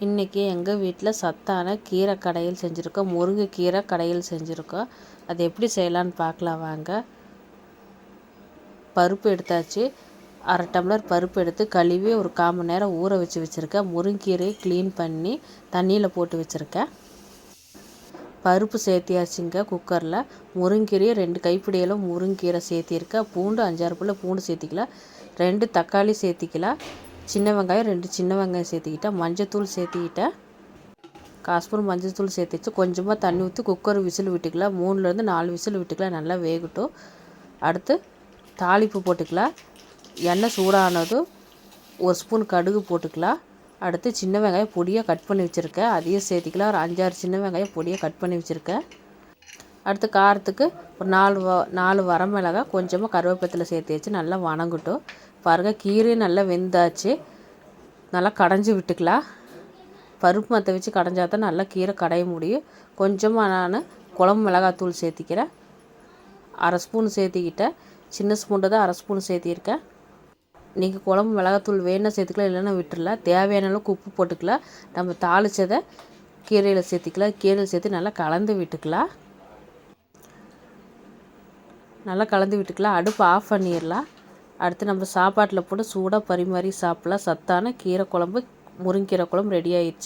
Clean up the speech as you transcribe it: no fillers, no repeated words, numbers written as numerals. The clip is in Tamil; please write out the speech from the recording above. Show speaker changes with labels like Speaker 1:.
Speaker 1: இன்றைக்கி எங்கள் வீட்டில் சத்தான கீரை கடையில் செஞ்சுருக்கோம். முருங்கைக்கீரை கடையில் செஞ்சுருக்கோம். அது எப்படி செய்யலான்னு பார்க்கலாம் வாங்க. பருப்பு எடுத்தாச்சு. 1/2 டம்ளர் பருப்பு எடுத்து கழுவி ஒரு 1/4 மணி நேரம் ஊற வச்சுருக்கேன். முருங்கீரையை க்ளீன் பண்ணி தண்ணியில் போட்டு வச்சுருக்கேன். பருப்பு சேர்த்தியாச்சுங்க குக்கரில். முருங்கீரையை 2 கைப்பிடி அளவு முருங்கீரை சேர்த்திருக்கேன். பூண்டு 5-6 பல்லு பூண்டு சேர்த்திக்கலாம். 2 தக்காளி சேர்த்திக்கலாம். சின்ன வெங்காயம் 2 சின்ன வெங்காயம் சேர்த்திக்கிட்டேன். மஞ்சத்தூள் சேர்த்திக்கிட்டேன். 1/4 ஸ்பூன் மஞ்சத்தூள் சேர்த்திச்சு. கொஞ்சமாக தண்ணி ஊற்றி குக்கர் விசில் விட்டுக்கலாம். 3லேருந்து 4 விசில் விட்டுக்கலாம். நல்லா வேகட்டும். அடுத்து தாளிப்பு போட்டுக்கலாம். எண்ணெய் சூடானதும் 1 ஸ்பூன் கடுகு போட்டுக்கலாம். அடுத்து சின்ன வெங்காயம் பொடியாக கட் பண்ணி வச்சுருக்கேன். அதையும் சேர்த்திக்கலாம். ஒரு 5-6 சின்ன வெங்காயம் பொடியாக கட் பண்ணி வச்சுருக்கேன். அடுத்து காரத்துக்கு ஒரு 4 வரமிளகாய் கொஞ்சமாக கருவேப்பிலை சேர்த்து வச்சு நல்லா வணங்கட்டும். பாருங்கள், கீரையும் நல்லா வெந்தாச்சு. நல்லா கடைஞ்சி விட்டுக்கலாம். பருப்பு மற்ற வச்சு கடைஞ்சா தான் நல்லா கீரை கடைய முடியும். கொஞ்சமாக நான் குழம்பு மிளகாத்தூள் சேர்த்திக்கிறேன். 1/2 ஸ்பூன் சேர்த்திக்கிட்டேன். சின்ன ஸ்பூன்ட்டு தான் 1/2 ஸ்பூன் சேர்த்திருக்கேன். நீங்கள் குழம்பு மிளகாத்தூள் வேணுன்னா சேர்த்துக்கலாம், இல்லைன்னா விட்டுடலாம். தேவையான அளவுக்கு உப்பு போட்டுக்கலாம். நம்ம தாளித்ததை கீரையில் சேர்த்திக்கலாம். கீரையில் சேர்த்து நல்லா கலந்து விட்டுக்கலாம். நல்லா கலந்து விட்டுக்கலாம். அடுப்பு ஆஃப் பண்ணிடலாம். அடுத்து நம்ம சாப்பாட்டில் போட்டு சூடாக பரிமாறி சாப்பிட்லாம். சத்தான கீரை குழம்பு, முருங்கீரை குழம்பு ரெடி ஆயிடுச்சு.